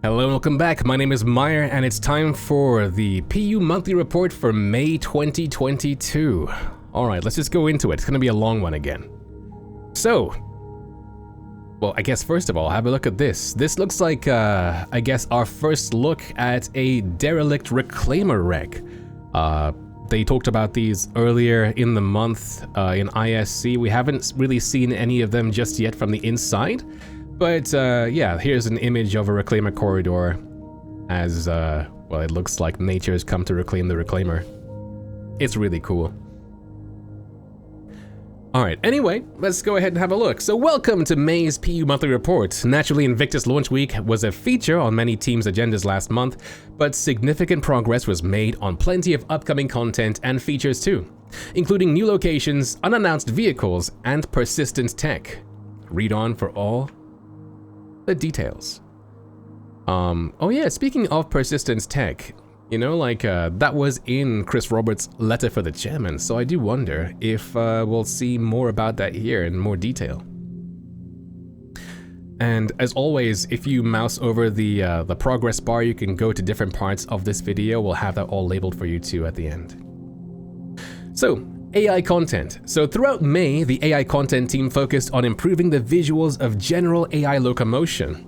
Hello and welcome back. My name is Myre and it's time for the PU monthly report for May 2022. Alright, let's just go into it. It's going to be a long one again. So, well, I guess first of all, have a look at this. This looks like, I guess, our first look at a Derelict Reclaimer wreck. They talked about these earlier in the month in ISC. We haven't really seen any of them just yet from the inside. But yeah, here's an image of a reclaimer corridor as, well, it looks like nature has come to reclaim the reclaimer. It's really cool. Alright, anyway, let's go ahead and have a look. So welcome to May's PU Monthly Report. Naturally, Invictus Launch Week was a feature on many teams' agendas last month, but significant progress was made on plenty of upcoming content and features too, including new locations, unannounced vehicles, and persistent tech. Read on for all the details. Oh yeah, speaking of persistence tech, you know, like that was in Chris Roberts' letter for the chairman, so I do wonder if we'll see more about that here in more detail. And as always, if you mouse over the progress bar, you can go to different parts of this video. We'll have that all labeled for you too at the end. So, AI content. So throughout May, the AI content team focused on improving the visuals of general AI locomotion.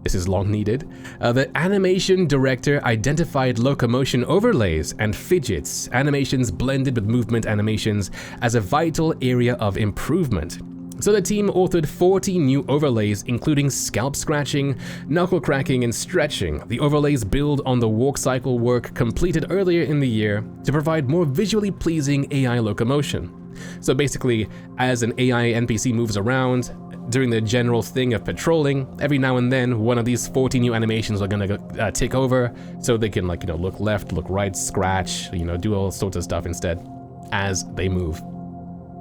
This is long needed. The animation director identified locomotion overlays and fidgets, animations blended with movement animations, as a vital area of improvement. So the team authored 40 new overlays, including scalp scratching, knuckle cracking, and stretching. The overlays build on the walk cycle work completed earlier in the year to provide more visually pleasing AI locomotion. So basically, as an AI NPC moves around, during the general thing of patrolling, every now and then, one of these 40 new animations are gonna tick over, so they can, like, you know, look left, look right, scratch, you know, do all sorts of stuff instead as they move,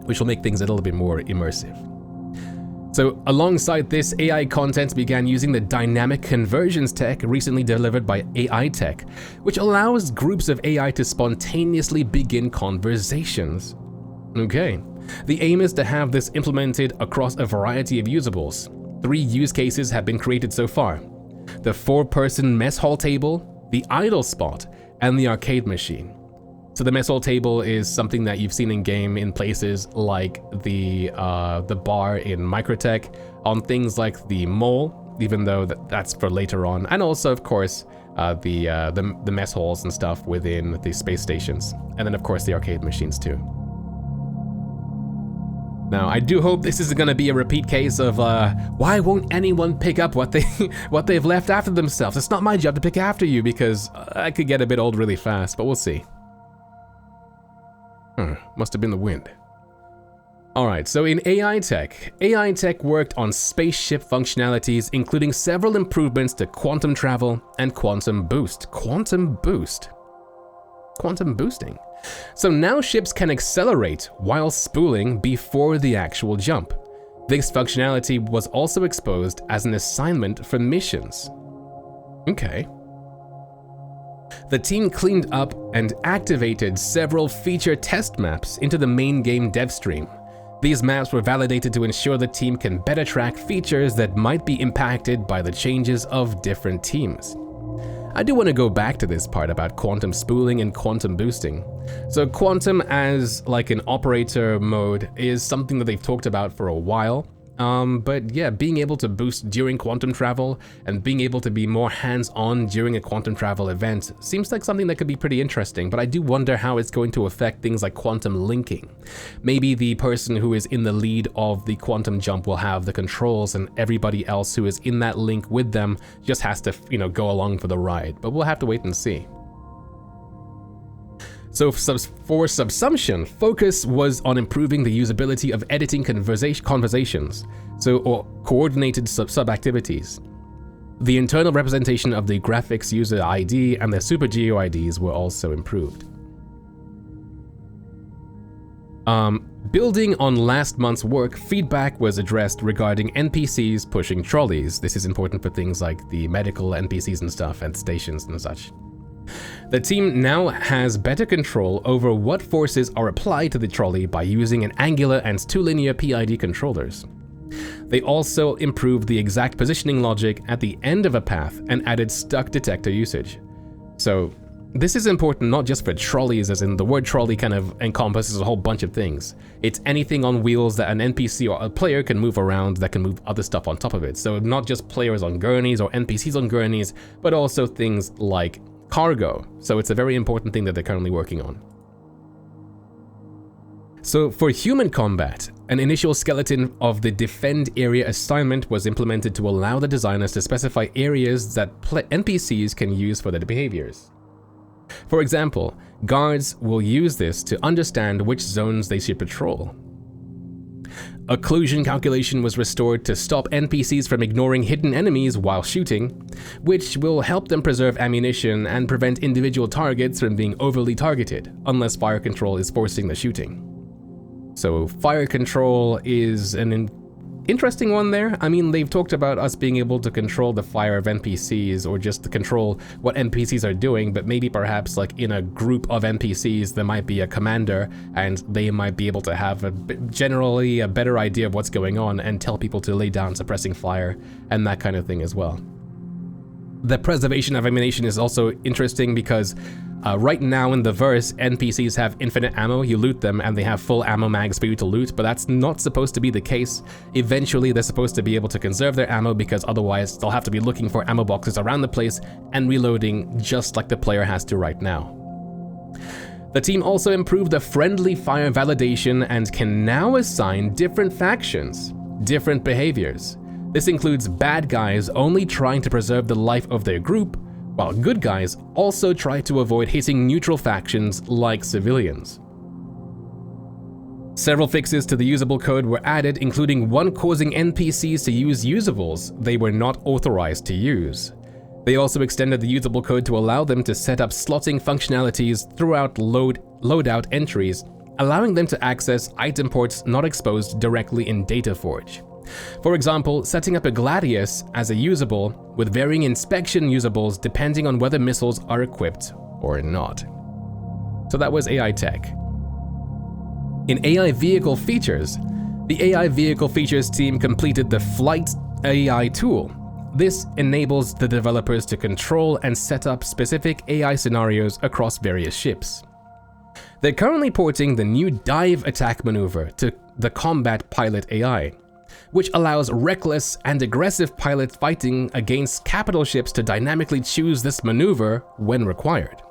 which will make things a little bit more immersive. So alongside this, AI content began using the dynamic conversions tech recently delivered by AI Tech, which allows groups of AI to spontaneously begin conversations. Okay, the aim is to have this implemented across a variety of usables. 3 use cases have been created so far: the 4-person mess hall table, the idle spot, and the arcade machine. So the mess hall table is something that you've seen in game in places like the bar in Microtech, on things like the mall, even though that's for later on, and also of course the mess halls and stuff within the space stations, and then of course the arcade machines too. Now, I do hope this isn't going to be a repeat case of why won't anyone pick up what they've left after themselves. It's not my job to pick after you, because I could get a bit old really fast, but we'll see. Must have been the wind. Alright, so in AI Tech worked on spaceship functionalities, including several improvements to quantum travel and quantum boost. Quantum boosting. So now ships can accelerate while spooling before the actual jump. This functionality was also exposed as an assignment for missions. Okay. The team cleaned up and activated several feature test maps into the main game dev stream. These maps were validated to ensure the team can better track features that might be impacted by the changes of different teams. I do want to go back to this part about quantum spooling and quantum boosting. So quantum as like an operator mode is something that they've talked about for a while. But yeah, being able to boost during quantum travel and being able to be more hands-on during a quantum travel event seems like something that could be pretty interesting, but I do wonder how it's going to affect things like quantum linking. Maybe the person who is in the lead of the quantum jump will have the controls, and everybody else who is in that link with them just has to, you know, go along for the ride, but we'll have to wait and see. So for Subsumption, focus was on improving the usability of editing conversations, or coordinated sub-activities. The internal representation of the graphics user ID and the Super Geo IDs were also improved. Building on last month's work, feedback was addressed regarding NPCs pushing trolleys. This is important for things like the medical NPCs and stuff at stations and such. The team now has better control over what forces are applied to the trolley by using an angular and 2 linear PID controllers. They also improved the exact positioning logic at the end of a path and added stuck detector usage. So this is important not just for trolleys, as in the word trolley kind of encompasses a whole bunch of things. It's anything on wheels that an NPC or a player can move around that can move other stuff on top of it. So not just players on gurneys or NPCs on gurneys, but also things like cargo. So it's a very important thing that they're currently working on. So for human combat, an initial skeleton of the defend area assignment was implemented to allow the designers to specify areas that NPCs can use for their behaviors. For example, guards will use this to understand which zones they should patrol. Occlusion calculation was restored to stop NPCs from ignoring hidden enemies while shooting, which will help them preserve ammunition and prevent individual targets from being overly targeted, unless fire control is forcing the shooting. So fire control is an interesting one there. I mean, they've talked about us being able to control the fire of NPCs or just to control what NPCs are doing, but maybe perhaps like in a group of NPCs, there might be a commander and they might be able to have generally a better idea of what's going on and tell people to lay down suppressing fire and that kind of thing as well. The preservation of ammunition is also interesting because right now in the verse, NPCs have infinite ammo, you loot them, and they have full ammo mags for you to loot, but that's not supposed to be the case. Eventually, they're supposed to be able to conserve their ammo because otherwise they'll have to be looking for ammo boxes around the place and reloading just like the player has to right now. The team also improved the friendly fire validation and can now assign different factions, different behaviors. This includes bad guys only trying to preserve the life of their group, while good guys also try to avoid hitting neutral factions like civilians. Several fixes to the usable code were added, including one causing NPCs to use usables they were not authorized to use. They also extended the usable code to allow them to set up slotting functionalities throughout loadout entries, allowing them to access item ports not exposed directly in DataForge. For example, setting up a Gladius as a usable with varying inspection usables depending on whether missiles are equipped or not. So that was AI tech. In AI vehicle features, the AI vehicle features team completed the Flight AI tool. This enables the developers to control and set up specific AI scenarios across various ships. They're currently porting the new dive attack maneuver to the Combat Pilot AI, which allows reckless and aggressive pilots fighting against capital ships to dynamically choose this maneuver when required.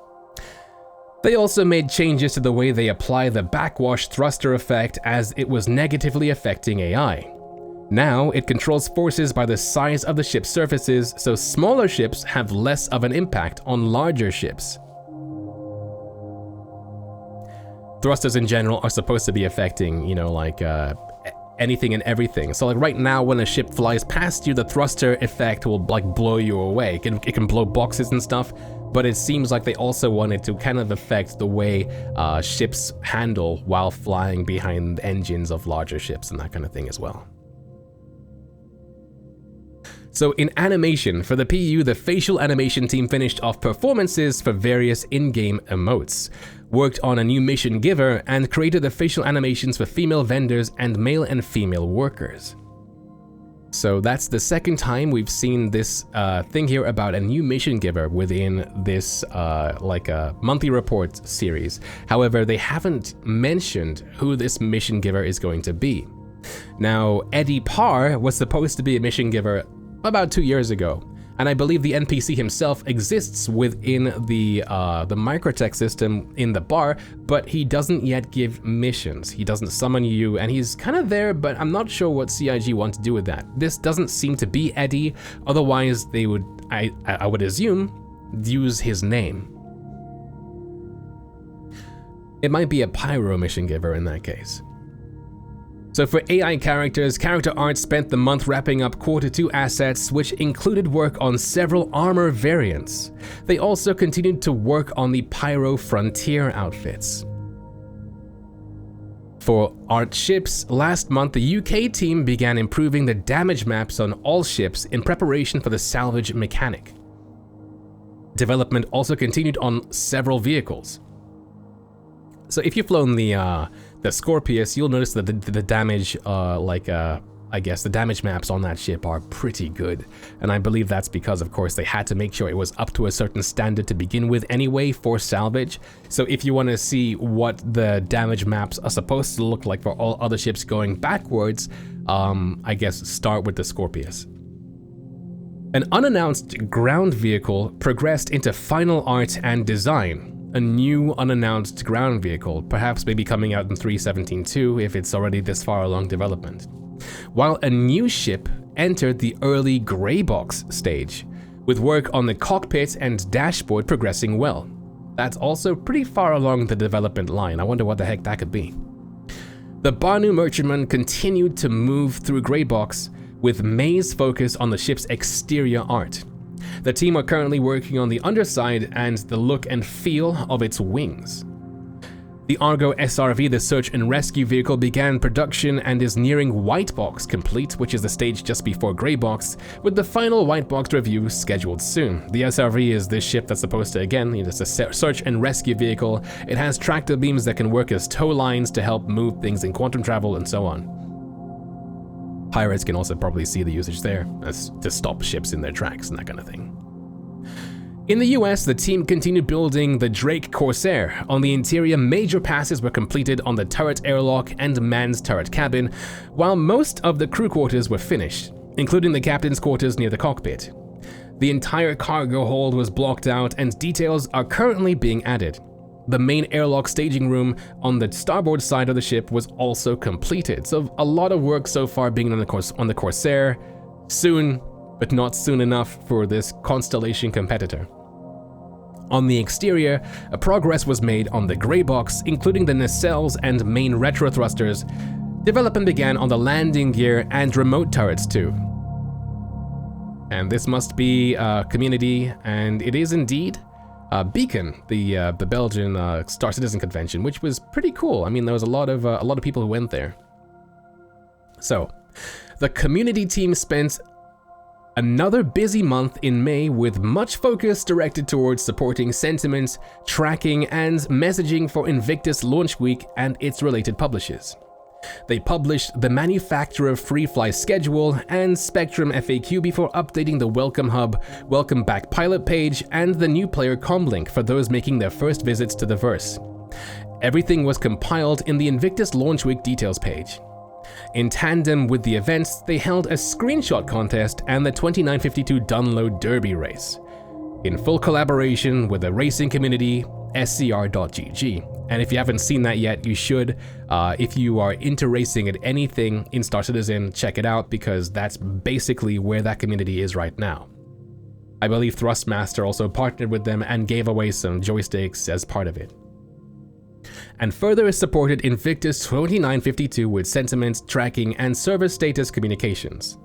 They also made changes to the way they apply the backwash thruster effect, as it was negatively affecting AI. Now it controls forces by the size of the ship's surfaces, so smaller ships have less of an impact on larger ships. Thrusters in general are supposed to be affecting, anything and everything. So like right now when a ship flies past you, the thruster effect will like blow you away. It can blow boxes and stuff, but it seems like they also wanted to kind of affect the way ships handle while flying behind engines of larger ships and that kind of thing as well. So in animation, for the PU, the facial animation team finished off performances for various in-game emotes, worked on a new mission giver, and created the facial animations for female vendors and male and female workers. So that's the second time we've seen this thing here about a new mission giver within this monthly report series. However, they haven't mentioned who this mission giver is going to be. Now, Eddie Parr was supposed to be a mission giver about 2 years ago, and I believe the NPC himself exists within the microtech system in the bar, but he doesn't yet give missions. He doesn't summon you, and he's kind of there, but I'm not sure what CIG want to do with that. This doesn't seem to be Eddie, otherwise they would, I would assume, use his name. It might be a pyro mission giver in that case. So for AI characters, Character Art spent the month wrapping up Q2 assets, which included work on several armor variants. They also continued to work on the Pyro Frontier outfits. For art ships, last month the UK team began improving the damage maps on all ships in preparation for the salvage mechanic. Development also continued on several vehicles. So if you've flown the Scorpius, you'll notice that the damage I guess the damage maps on that ship are pretty good, and I believe that's because, of course, they had to make sure it was up to a certain standard to begin with anyway for salvage. So if you want to see what the damage maps are supposed to look like for all other ships going backwards, I guess start with the Scorpius. An unannounced ground vehicle progressed into final art and design. A new unannounced ground vehicle, perhaps maybe coming out in 3.17.2 if it's already this far along development. While a new ship entered the early grey box stage, with work on the cockpit and dashboard progressing well. That's also pretty far along the development line. I wonder what the heck that could be. The Banu Merchantman continued to move through grey box, with May's focus on the ship's exterior art. The team are currently working on the underside and the look and feel of its wings. The Argo SRV, the search and rescue vehicle, began production and is nearing white box complete, which is the stage just before grey box, with the final white box review scheduled soon. The SRV is this ship that's supposed to, again, it's a search and rescue vehicle. It has tractor beams that can work as tow lines to help move things in quantum travel and so on. Pirates can also probably see the usage there, as to stop ships in their tracks and that kind of thing. In the US, the team continued building the Drake Corsair. On the interior, major passes were completed on the turret airlock and manned turret cabin, while most of the crew quarters were finished, including the captain's quarters near the cockpit. The entire cargo hold was blocked out and details are currently being added. The main airlock staging room on the starboard side of the ship was also completed, so a lot of work so far being on the Corsair. Soon, but not soon enough for this Constellation competitor. On the exterior, a progress was made on the grey box, including the nacelles and main retro thrusters. Development began on the landing gear and remote turrets too. And this must be Community, and it is indeed Beacon, the Belgian Star Citizen convention, which was pretty cool. I mean, there was a lot of people who went there. So, the Community team spent another busy month in May with much focus directed towards supporting sentiment, tracking, and messaging for Invictus Launch Week and its related publishers. They published the manufacturer free fly schedule and Spectrum FAQ before updating the Welcome Hub, Welcome Back pilot page, and the new player comm link for those making their first visits to the verse. Everything was compiled in the Invictus Launch Week details page. In tandem with the events, they held a screenshot contest and the 2952 Dunload Derby race, in full collaboration with the racing community, scr.gg. And if you haven't seen that yet, you should. If you are into racing at anything in Star Citizen, check it out, because that's basically where that community is right now. I believe Thrustmaster also partnered with them and gave away some joysticks as part of it. And further supported Invictus 2952 with sentiment, tracking, and server status communications.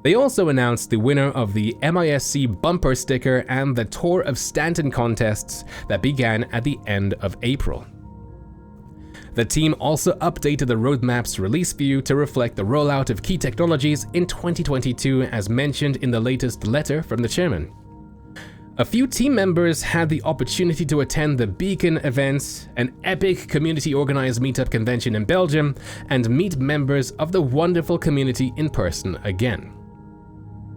They also announced the winner of the MISC bumper sticker and the Tour of Stanton contests that began at the end of April. The team also updated the roadmap's release view to reflect the rollout of key technologies in 2022, as mentioned in the latest letter from the chairman. A few team members had the opportunity to attend the Beacon events, an epic community-organized meetup convention in Belgium, and meet members of the wonderful community in person again.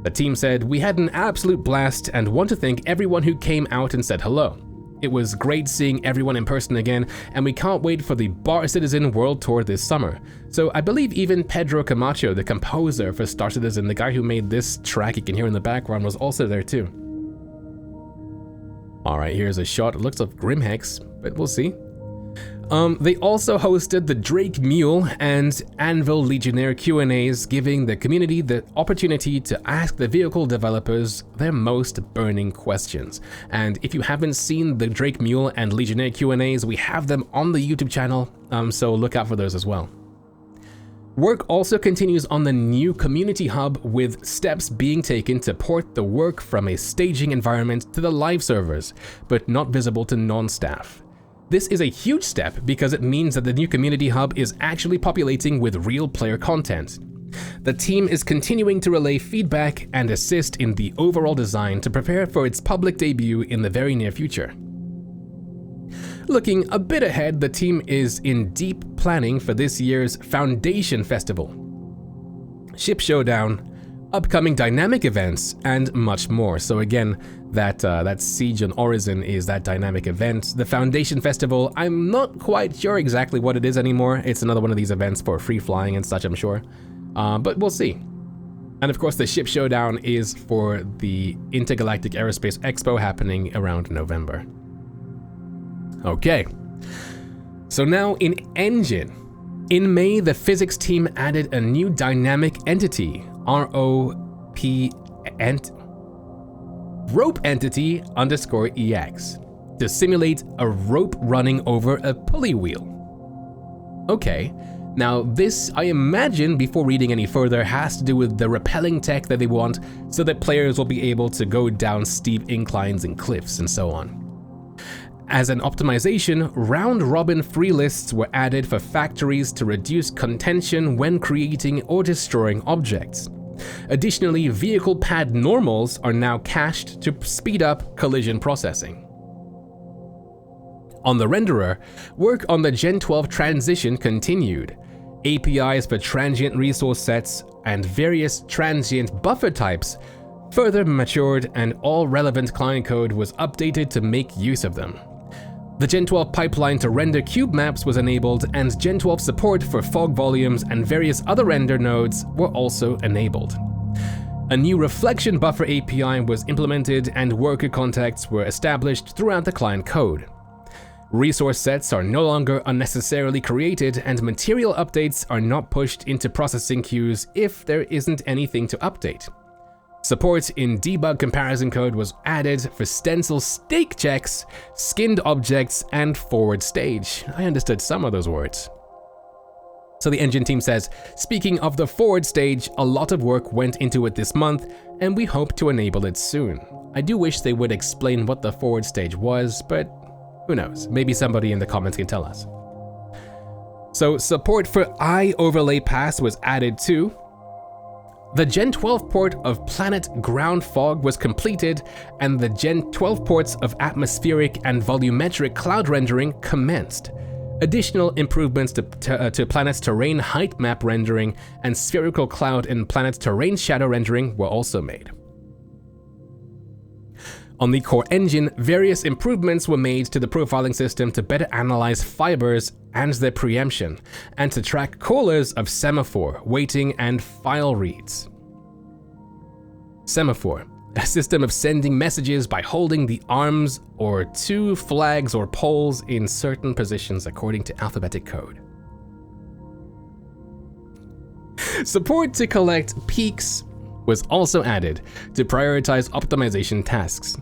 The team said, "We had an absolute blast and want to thank everyone who came out and said hello. It was great seeing everyone in person again, and we can't wait for the Bar Citizen World Tour this summer." So I believe even Pedro Camacho, the composer for Star Citizen, the guy who made this track you can hear in the background, was also there too. Alright, here's a shot. It looks like Grimhex, but we'll see. They also hosted the Drake Mule and Anvil Legionnaire Q&As, giving the community the opportunity to ask the vehicle developers their most burning questions. And if you haven't seen the Drake Mule and Legionnaire Q&As, we have them on the YouTube channel, so look out for those as well. Work also continues on the new community hub, with steps being taken to port the work from a staging environment to the live servers, but not visible to non-staff. This is a huge step because it means that the new community hub is actually populating with real player content. The team is continuing to relay feedback and assist in the overall design to prepare for its public debut in the very near future. Looking a bit ahead, the team is in deep planning for this year's Foundation Festival. ship showdown, upcoming dynamic events, and much more. So again, that Siege on Horizon is that dynamic event. The Foundation Festival, I'm not quite sure exactly what it is anymore. It's another one of these events for free flying and such, I'm sure. But we'll see. And of course, the Ship Showdown is for the Intergalactic Aerospace Expo happening around November. Okay. So now in Engine. In May, the physics team added a new dynamic entity, ROP rope entity _EX, to simulate a rope running over a pulley wheel. Okay, now this, I imagine, before reading any further, has to do with the rappelling tech that they want so that players will be able to go down steep inclines and cliffs and so on. As an optimization, round-robin free lists were added for factories to reduce contention when creating or destroying objects. Additionally, vehicle pad normals are now cached to speed up collision processing. On the renderer, work on the Gen 12 transition continued. APIs for transient resource sets and various transient buffer types further matured, and all relevant client code was updated to make use of them. The Gen 12 pipeline to render cube maps was enabled, and Gen 12 support for fog volumes and various other render nodes were also enabled. A new reflection buffer API was implemented, and worker contacts were established throughout the client code. Resource sets are no longer unnecessarily created, and material updates are not pushed into processing queues if there isn't anything to update. Support in debug comparison code was added for stencil stake checks, skinned objects, and forward stage. I understood some of those words. So the engine team says, speaking of the forward stage, a lot of work went into it this month, and we hope to enable it soon. I do wish they would explain what the forward stage was, but who knows? Maybe somebody in the comments can tell us. So support for eye overlay pass was added too. The Gen 12 port of Planet Ground Fog was completed, and the Gen 12 ports of atmospheric and volumetric cloud rendering commenced. Additional improvements to Planet's terrain height map rendering and spherical cloud and Planet's terrain shadow rendering were also made. On the core engine, various improvements were made to the profiling system to better analyze fibers and their preemption, and to track callers of semaphore, waiting, and file reads. Semaphore, a system of sending messages by holding the arms or two flags or poles in certain positions according to alphabetic code. Support to collect peaks was also added to prioritize optimization tasks.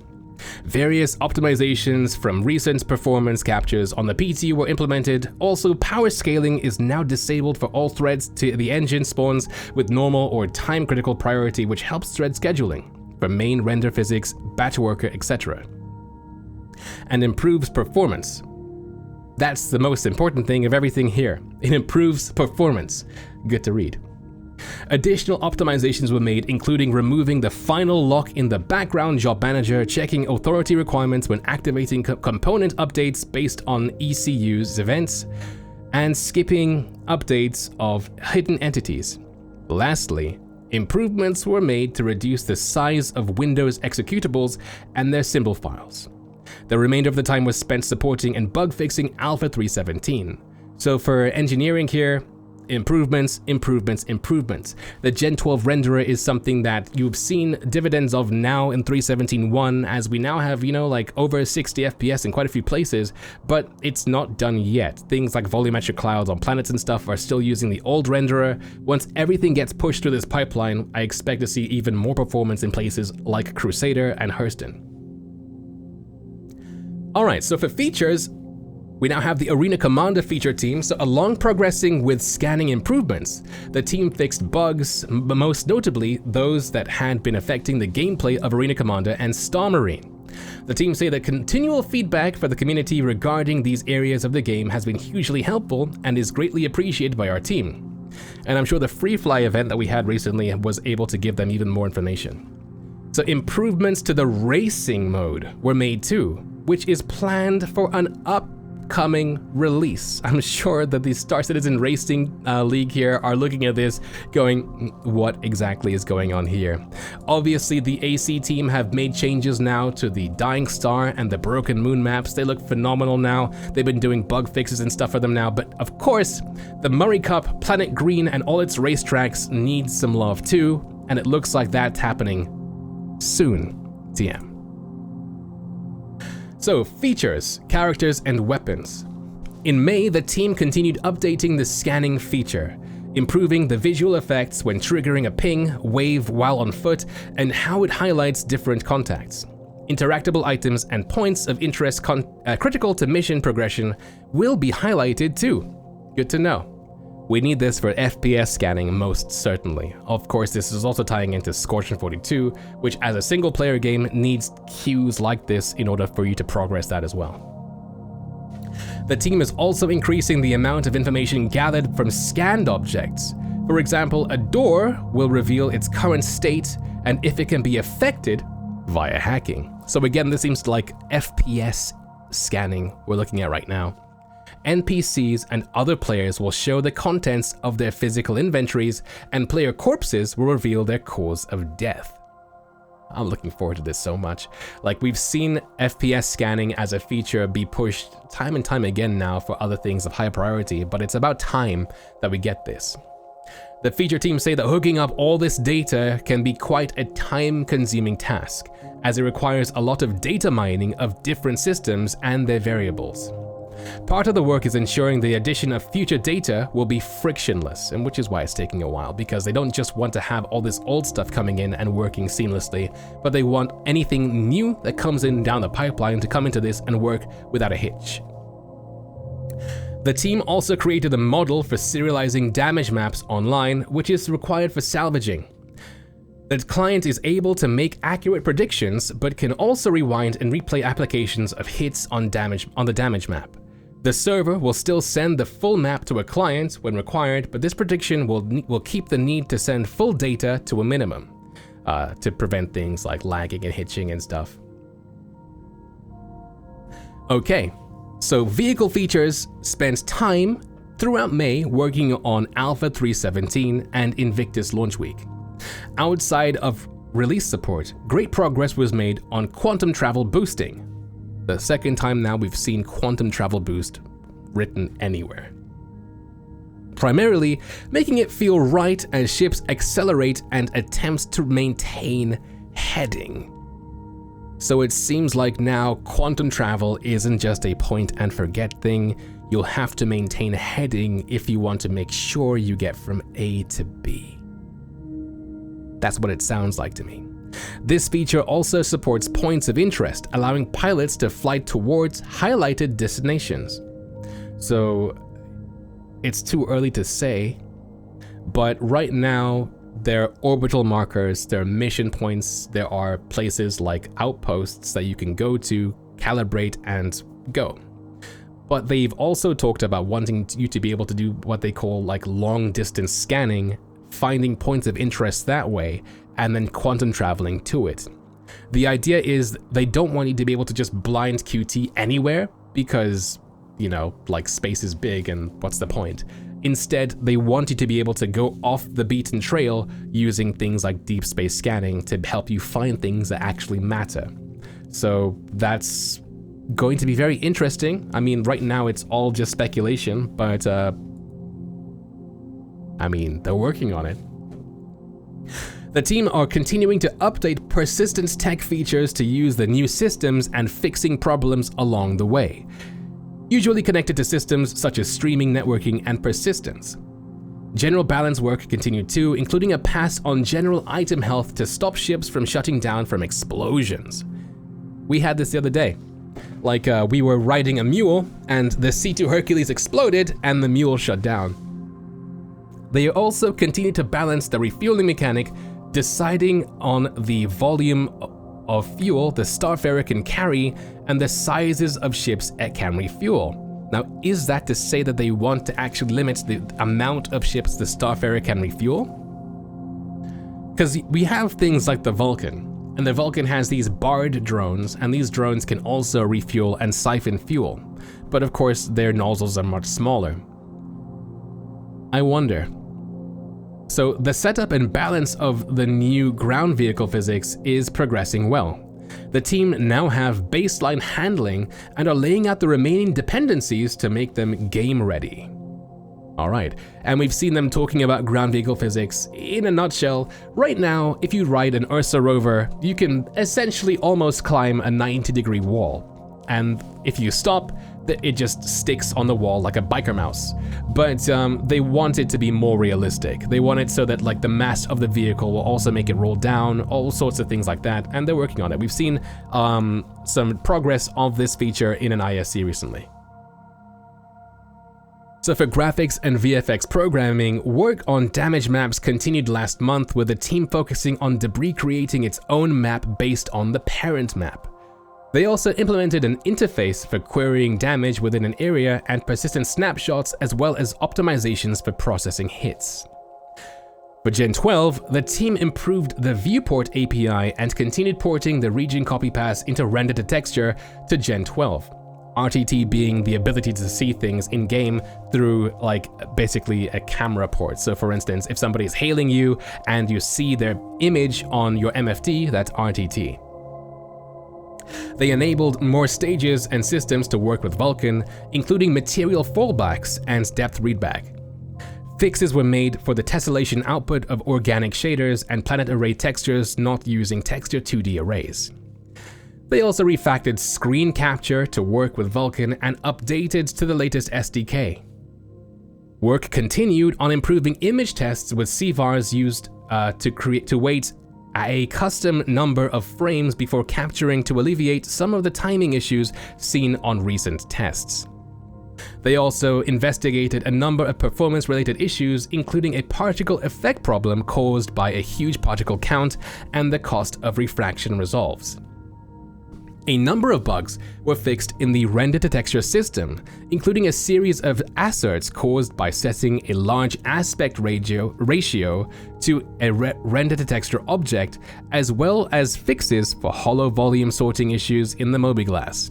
Various optimizations from recent performance captures on the PT were implemented. Also, power scaling is now disabled for all threads to the engine spawns with normal or time-critical priority, which helps thread scheduling for main render physics, batch worker, etc. And improves performance. That's the most important thing of everything here. It improves performance. Good to read. Additional optimizations were made, including removing the final lock in the background job manager, checking authority requirements when activating component updates based on ECU's events, and skipping updates of hidden entities. Lastly, improvements were made to reduce the size of Windows executables and their symbol files. The remainder of the time was spent supporting and bug fixing Alpha 3.17. So for engineering here, improvements. The Gen 12 renderer is something that you've seen dividends of now in 3.17.1, as we now have, like over 60 FPS in quite a few places, but it's not done yet. Things like volumetric clouds on planets and stuff are still using the old renderer. Once everything gets pushed through this pipeline, I expect to see even more performance in places like Crusader and Hurston. Alright, so for features, we now have the Arena Commander feature team, so along progressing with scanning improvements, the team fixed bugs, most notably those that had been affecting the gameplay of Arena Commander and Star Marine. The team say that continual feedback for the community regarding these areas of the game has been hugely helpful and is greatly appreciated by our team. And I'm sure the Free Fly event that we had recently was able to give them even more information. So improvements to the racing mode were made too, which is planned for an upcoming release. I'm sure that the Star Citizen Racing League here are looking at this going, what exactly is going on here? Obviously, the AC team have made changes now to the Dying Star and the Broken Moon maps. They look phenomenal now. They've been doing bug fixes and stuff for them now, but of course, the Murray Cup, Planet Green, and all its racetracks need some love too, and it looks like that's happening soon, TM. So, features, characters, and weapons. In May, the team continued updating the scanning feature, improving the visual effects when triggering a ping, wave while on foot, and how it highlights different contacts. Interactable items and points of interest critical to mission progression will be highlighted too. Good to know. We need this for FPS scanning most certainly. Of course, this is also tying into Scorching 42, which as a single player game needs cues like this in order for you to progress that as well. The team is also increasing the amount of information gathered from scanned objects. For example, a door will reveal its current state and if it can be affected via hacking. So again, this seems like FPS scanning we're looking at right now. NPCs and other players will show the contents of their physical inventories, and player corpses will reveal their cause of death. I'm looking forward to this so much. Like, we've seen FPS scanning as a feature be pushed time and time again now for other things of high priority, but it's about time that we get this. The feature team say that hooking up all this data can be quite a time-consuming task, as it requires a lot of data mining of different systems and their variables. Part of the work is ensuring the addition of future data will be frictionless, and which is why it's taking a while, because they don't just want to have all this old stuff coming in and working seamlessly, but they want anything new that comes in down the pipeline to come into this and work without a hitch. The team also created a model for serializing damage maps online, which is required for salvaging. The client is able to make accurate predictions, but can also rewind and replay applications of hits on the damage map. The server will still send the full map to a client when required, but this prediction will keep the need to send full data to a minimum, to prevent things like lagging and hitching and stuff. Okay, so Vehicle Features spent time throughout May working on Alpha 3.17 and Invictus launch week. Outside of release support, great progress was made on quantum travel boosting. The second time now we've seen quantum travel boost written anywhere. Primarily, making it feel right as ships accelerate and attempts to maintain heading. So it seems like now quantum travel isn't just a point and forget thing. You'll have to maintain heading if you want to make sure you get from A to B. That's what it sounds like to me. This feature also supports points of interest, allowing pilots to fly towards highlighted destinations. So it's too early to say, but right now there are orbital markers, there are mission points, there are places like outposts that you can go to, calibrate, and go. But they've also talked about wanting you to be able to do what they call like long distance scanning, finding points of interest that way, and then quantum traveling to it. The idea is they don't want you to be able to just blind QT anywhere because, you know, like space is big and what's the point? Instead, they want you to be able to go off the beaten trail using things like deep space scanning to help you find things that actually matter. So that's going to be very interesting. I mean, right now it's all just speculation, but I mean, they're working on it. The team are continuing to update persistence tech features to use the new systems and fixing problems along the way, usually connected to systems such as streaming, networking, and persistence. General balance work continued too, including a pass on general item health to stop ships from shutting down from explosions. We had this the other day. Like, we were riding a mule, and the C2 Hercules exploded, and the mule shut down. They also continue to balance the refueling mechanic, deciding on the volume of fuel the Starfarer can carry and the sizes of ships it can refuel. Now, is that to say that they want to actually limit the amount of ships the Starfarer can refuel? Because we have things like the Vulcan, And the Vulcan has these barred drones, and these drones can also refuel and siphon fuel. But of course, their nozzles are much smaller. I wonder. So the setup and balance of the new ground vehicle physics is progressing well. The team now have baseline handling and are laying out the remaining dependencies to make them game ready. Alright, and we've seen them talking about ground vehicle physics. In a nutshell, right now, if you ride an Ursa rover, you can essentially almost climb a 90-degree wall. And if you stop, it just sticks on the wall like a biker mouse. But they want it to be more realistic. They want it so that like the mass of the vehicle will also make it roll down, all sorts of things like that, and they're working on it. We've seen some progress of this feature in an ISC recently. So for graphics and VFX programming, work on damage maps continued last month, with the team focusing on Debris creating its own map based on the parent map. They also implemented an interface for querying damage within an area and persistent snapshots, as well as optimizations for processing hits. For Gen 12, the team improved the viewport API and continued porting the region copy pass into render to texture to Gen 12. RTT being the ability to see things in-game through like basically a camera port. So for instance, if somebody is hailing you and you see their image on your MFD, that's RTT. They enabled more stages and systems to work with Vulkan, including material fallbacks and depth readback. Fixes were made for the tessellation output of organic shaders and planet array textures not using texture 2D arrays. They also refactored screen capture to work with Vulkan and updated to the latest SDK. Work continued on improving image tests with CVARs used to wait a custom number of frames before capturing to alleviate some of the timing issues seen on recent tests. They also investigated a number of performance-related issues, including a particle effect problem caused by a huge particle count and the cost of refraction resolves. A number of bugs were fixed in the render-to-texture system, including a series of asserts caused by setting a large aspect ratio to a render-to-texture object, as well as fixes for hollow volume sorting issues in the mobiGlass.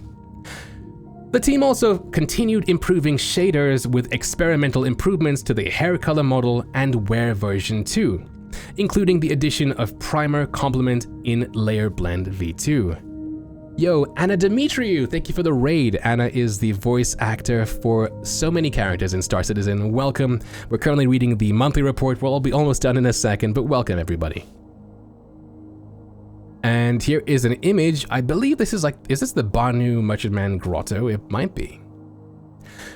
The team also continued improving shaders with experimental improvements to the hair color model and wear version 2, including the addition of primer complement in Layer Blend v2. Yo, Anna Dimitriou, thank you for the raid. Anna is the voice actor for so many characters in Star Citizen. Welcome. We're currently reading the monthly report. We'll all be almost done in a second, but welcome everybody. And here is an image. I believe this is this the Banu Merchantman Grotto? It might be.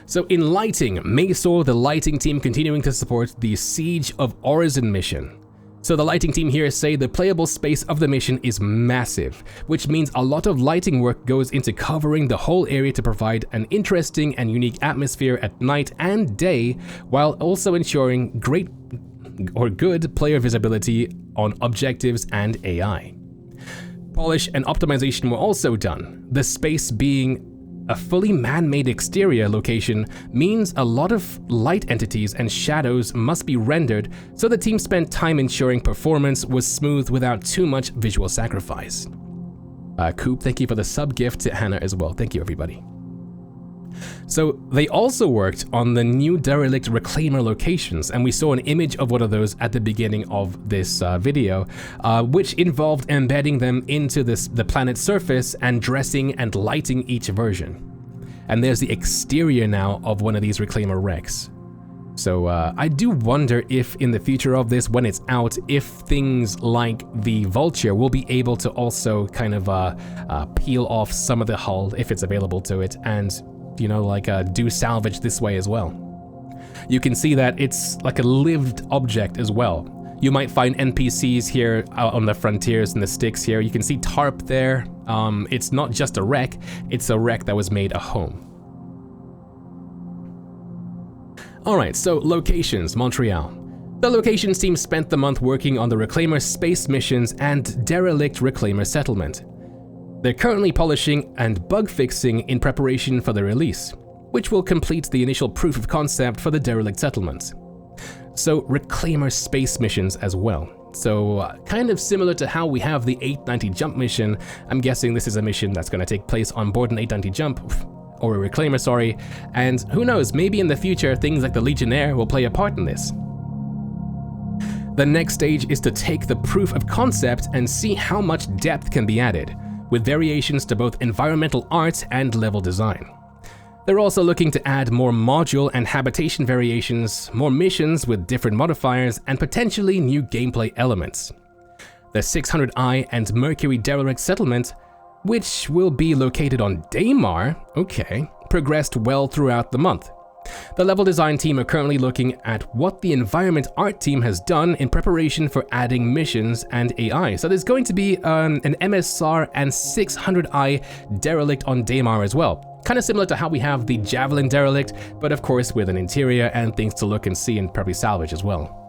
So in lighting, May saw the lighting team continuing to support the Siege of Orison mission. So the lighting team here say the playable space of the mission is massive, which means a lot of lighting work goes into covering the whole area to provide an interesting and unique atmosphere at night and day, while also ensuring good player visibility on objectives and AI. Polish and optimization were also done. The space being a fully man-made exterior location means a lot of light entities and shadows must be rendered, so the team spent time ensuring performance was smooth without too much visual sacrifice. Coop, thank you for the sub gift to Hannah as well. Thank you, everybody. So they also worked on the new Derelict Reclaimer locations, and we saw an image of one of those at the beginning of this video, which involved embedding them into the planet's surface and dressing and lighting each version. And there's the exterior now of one of these Reclaimer wrecks. So I do wonder if in the future of this, when it's out, if things like the Vulture will be able to also kind of peel off some of the hull if it's available to it, and you know, like do salvage this way as well. You can see that it's like a lived object as well. You might find NPCs here out on the frontiers and the sticks here. You can see tarp there. It's not just a wreck, it's a wreck that was made a home. Alright, so locations, Montreal. The locations team spent the month working on the Reclaimer space missions and Derelict Reclaimer settlement. They're currently polishing and bug fixing in preparation for the release, which will complete the initial proof of concept for the Derelict settlements. So Reclaimer space missions as well. So kind of similar to how we have the 890 jump mission. I'm guessing this is a mission that's going to take place on board an 890 jump, or a reclaimer, sorry, and who knows, maybe in the future things like the Legionnaire will play a part in this. The next stage is to take the proof of concept and see how much depth can be added, with variations to both environmental art and level design. They're also looking to add more module and habitation variations, more missions with different modifiers, and potentially new gameplay elements. The 600i and Mercury Derelict settlement, which will be located on Myre, progressed well throughout the month. The level design team are currently looking at what the environment art team has done in preparation for adding missions and AI. So there's going to be an MSR and 600i Derelict on Myre as well. Kind of similar to how we have the Javelin Derelict, but of course with an interior and things to look and see and probably salvage as well.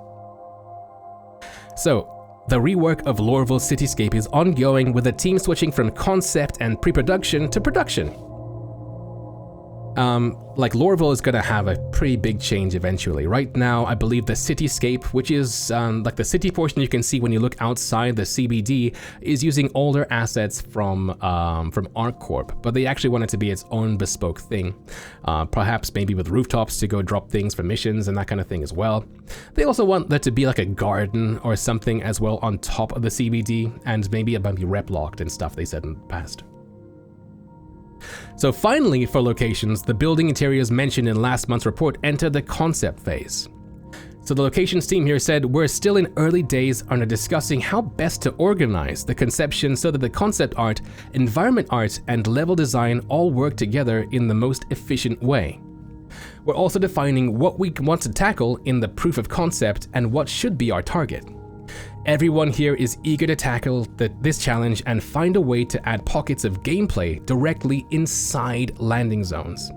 So, the rework of Lorville Cityscape is ongoing, with the team switching from concept and pre-production to production. Like Lorville is gonna have a pretty big change eventually. Right now, I believe the cityscape, which is like the city portion you can see when you look outside the CBD, is using older assets from ArcCorp, but they actually want it to be its own bespoke thing. Perhaps maybe with rooftops to go drop things for missions and that kind of thing as well. They also want there to be like a garden or something as well on top of the CBD, and maybe it might be rep locked and stuff they said in the past. So finally, for locations, the building interiors mentioned in last month's report entered the concept phase. So the locations team here said, we're still in early days and are discussing how best to organize the conception so that the concept art, environment art, and level design all work together in the most efficient way. We're also defining what we want to tackle in the proof of concept and what should be our target. Everyone here is eager to tackle this challenge and find a way to add pockets of gameplay directly inside landing zones.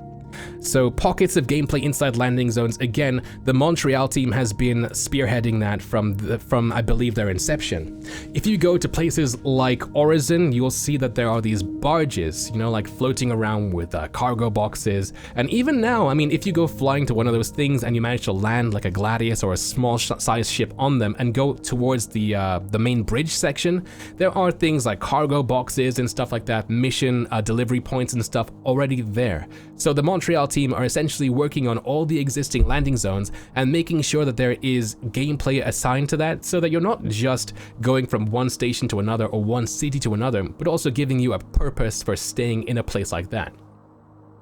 So pockets of gameplay inside landing zones, again, the Montreal team has been spearheading that from I believe their inception. If you go to places like Horizon, you'll see that there are these barges, like floating around with cargo boxes. And even now, I mean, if you go flying to one of those things and you manage to land like a Gladius or a small size ship on them and go towards the main bridge section, there are things like cargo boxes and stuff like that, mission delivery points and stuff already there. So the Montreal team are essentially working on all the existing landing zones and making sure that there is gameplay assigned to that, so that you're not just going from one station to another or one city to another, but also giving you a purpose for staying in a place like that.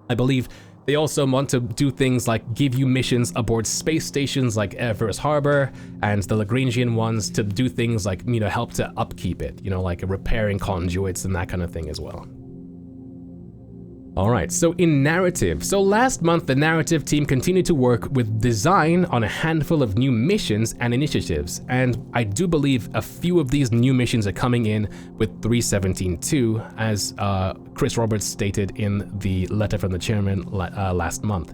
I believe they also want to do things like give you missions aboard space stations like Everest Harbor and the Lagrangian ones to do things like, help to upkeep it, like repairing conduits and that kind of thing as well. Alright, so in narrative. So last month, the narrative team continued to work with design on a handful of new missions and initiatives, and I do believe a few of these new missions are coming in with 3.17.2, as Chris Roberts stated in the letter from the chairman last month.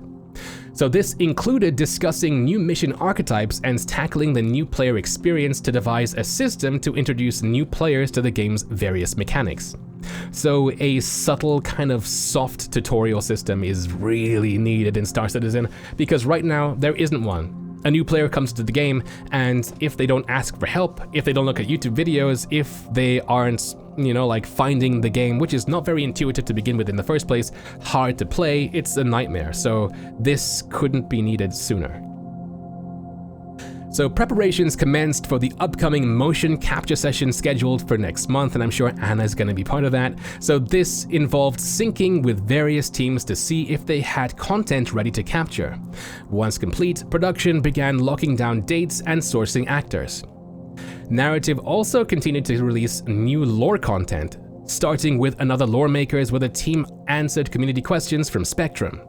So this included discussing new mission archetypes and tackling the new player experience to devise a system to introduce new players to the game's various mechanics. So a subtle kind of soft tutorial system is really needed in Star Citizen, because right now there isn't one. A new player comes to the game, and if they don't ask for help, if they don't look at YouTube videos, if they aren't, like finding the game, which is not very intuitive to begin with in the first place, hard to play, it's a nightmare. So this couldn't be needed sooner. So preparations commenced for the upcoming motion capture session scheduled for next month, and I'm sure Anna's going to be part of that. So this involved syncing with various teams to see if they had content ready to capture. Once complete, production began locking down dates and sourcing actors. Narrative also continued to release new lore content, starting with another lore makers where the team answered community questions from Spectrum.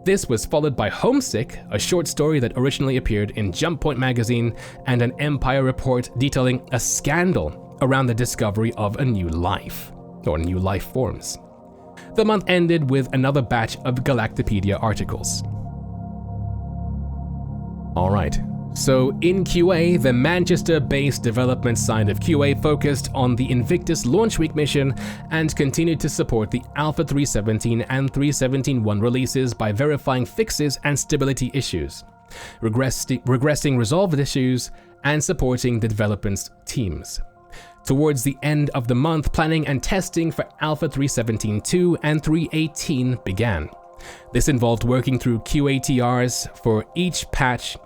This was followed by Homesick, a short story that originally appeared in Jump Point magazine, and an Empire report detailing a scandal around the discovery of a new life, or new life forms. The month ended with another batch of Galactopedia articles. Alright, so in QA, the Manchester-based development side of QA focused on the Invictus Launch Week mission and continued to support the Alpha 3.17 and 3.17.1 releases by verifying fixes and stability issues. regressing resolved issues, and supporting the development teams. Towards the end of the month, planning and testing for Alpha 3.17.2 and 3.18 began. This involved working through QATRs for each patch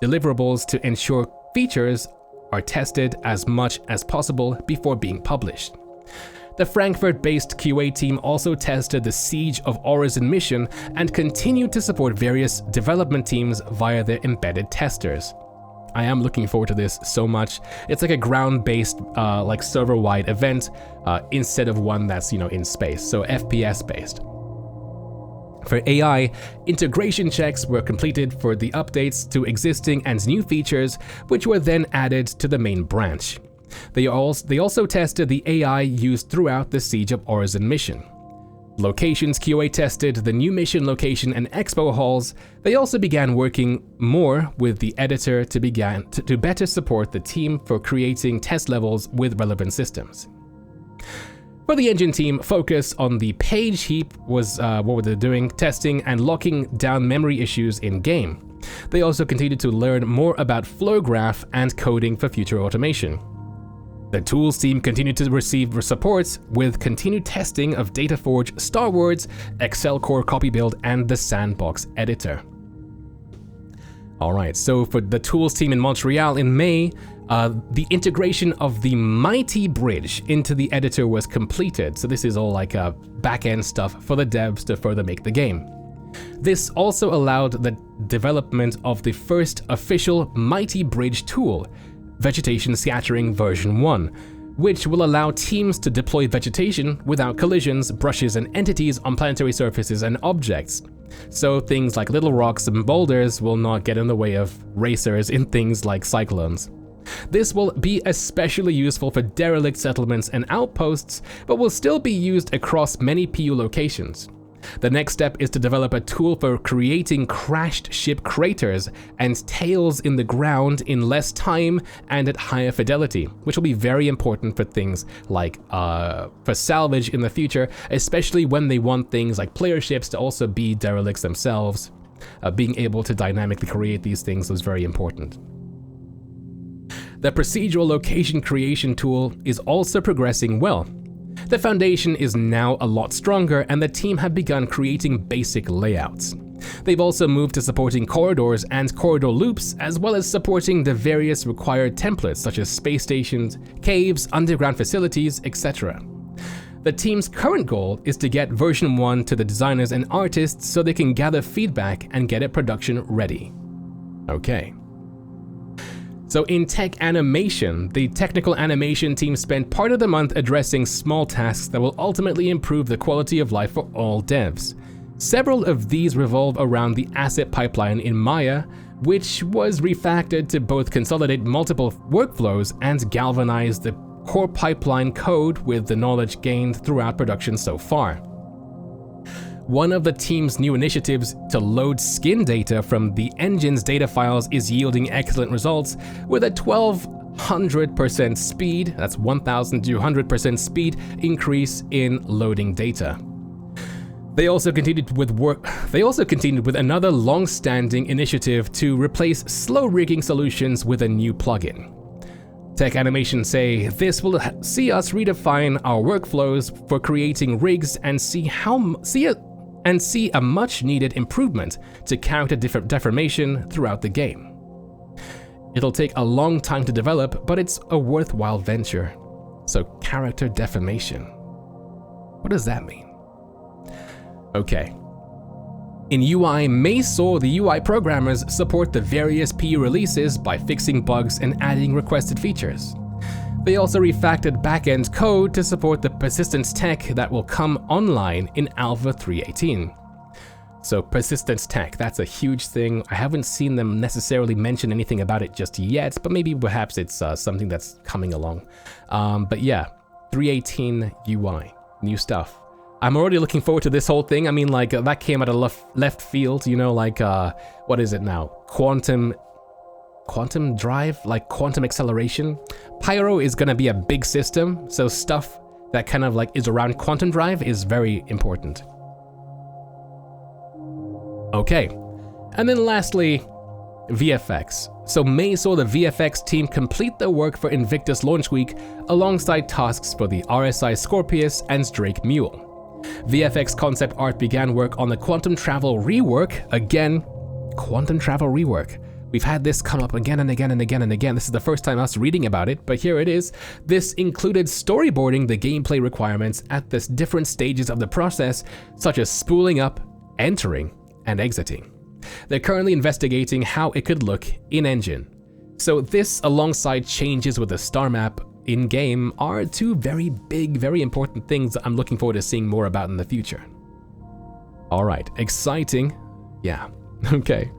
deliverables to ensure features are tested as much as possible before being published. The Frankfurt-based QA team also tested the Siege of Orison mission and continued to support various development teams via their embedded testers. I am looking forward to this so much. It's like a ground-based, like server-wide event instead of one that's, in space, so FPS-based. For AI, integration checks were completed for the updates to existing and new features, which were then added to the main branch. They also tested the AI used throughout the Siege of Orison mission. Locations QA tested the new mission location and expo halls. They also began working more with the editor to better support the team for creating test levels with relevant systems. For the engine team, focus on the page heap was what they're doing, testing and locking down memory issues in-game. They also continued to learn more about flow graph and coding for future automation. The tools team continued to receive supports with continued testing of DataForge, Star Wars, Excel Core Copy Build, and the Sandbox editor. All right, so for the tools team in Montreal in May, the integration of the Mighty Bridge into the editor was completed. So this is all like back-end stuff for the devs to further make the game. This also allowed the development of the first official Mighty Bridge tool, Vegetation Scattering version 1, which will allow teams to deploy vegetation without collisions, brushes, and entities on planetary surfaces and objects. So things like little rocks and boulders will not get in the way of racers in things like cyclones. This will be especially useful for derelict settlements and outposts, but will still be used across many PU locations. The next step is to develop a tool for creating crashed ship craters and tails in the ground in less time and at higher fidelity, which will be very important for things like for salvage in the future, especially when they want things like player ships to also be derelicts themselves. Being able to dynamically create these things was very important. The procedural location creation tool is also progressing well. The foundation is now a lot stronger, and the team have begun creating basic layouts. They've also moved to supporting corridors and corridor loops, as well as supporting the various required templates such as space stations, caves, underground facilities, etc. The team's current goal is to get version 1 to the designers and artists so they can gather feedback and get it production ready. Okay. So in tech animation, the technical animation team spent part of the month addressing small tasks that will ultimately improve the quality of life for all devs. Several of these revolve around the asset pipeline in Myre, which was refactored to both consolidate multiple workflows and galvanize the core pipeline code with the knowledge gained throughout production so far. One of the team's new initiatives to load skin data from the engine's data files is yielding excellent results with a 1200% speed, that's 1200% speed increase in loading data. They also continued with another long-standing initiative to replace slow rigging solutions with a new plugin. Tech Animation say this will see us redefine our workflows for creating rigs and see a much-needed improvement to counter deformation throughout the game. It'll take a long time to develop, but it's a worthwhile venture. So character deformation. What does that mean? Okay. In UI, May saw the UI programmers support the various PU releases by fixing bugs and adding requested features. They also refactored backend code to support the persistence tech that will come online in Alpha 3.18. So persistence tech, that's a huge thing. I haven't seen them necessarily mention anything about it just yet, but maybe perhaps it's something that's coming along. But yeah, 3.18 UI, new stuff. I'm already looking forward to this whole thing. I mean, like, that came out of left field, you know, like, what is it now? Quantum drive, like quantum acceleration. Pyro is gonna be a big system, so stuff that kind of like is around quantum drive is very important. Okay, and then lastly, VFX. So May saw the VFX team complete their work for Invictus Launch Week alongside tasks for the RSI Scorpius and Drake Mule. VFX concept art began work on the quantum travel rework. Again, quantum travel rework. We've had this come up again and again and again and again. This is the first time us reading about it, but here it is. This included storyboarding the gameplay requirements at the different stages of the process, such as spooling up, entering, and exiting. They're currently investigating how it could look in-engine. So this, alongside changes with the star map in-game, are two very big, very important things that I'm looking forward to seeing more about in the future. Alright, exciting. Yeah, okay.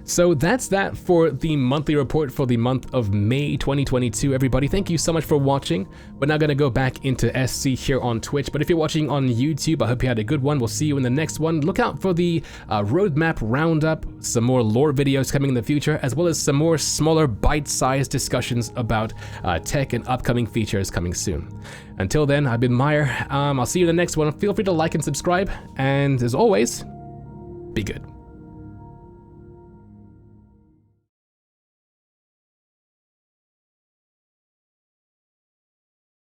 So that's that for the monthly report for the month of May 2022, everybody. Thank you so much for watching. We're now going to go back into SC here on Twitch, but if you're watching on YouTube, I hope you had a good one. We'll see you in the next one. Look out for the roadmap roundup, some more lore videos coming in the future, as well as some more smaller bite-sized discussions about tech and upcoming features coming soon. Until then, I've been Myre. I'll see you in the next one. Feel free to like and subscribe, and as always, be good.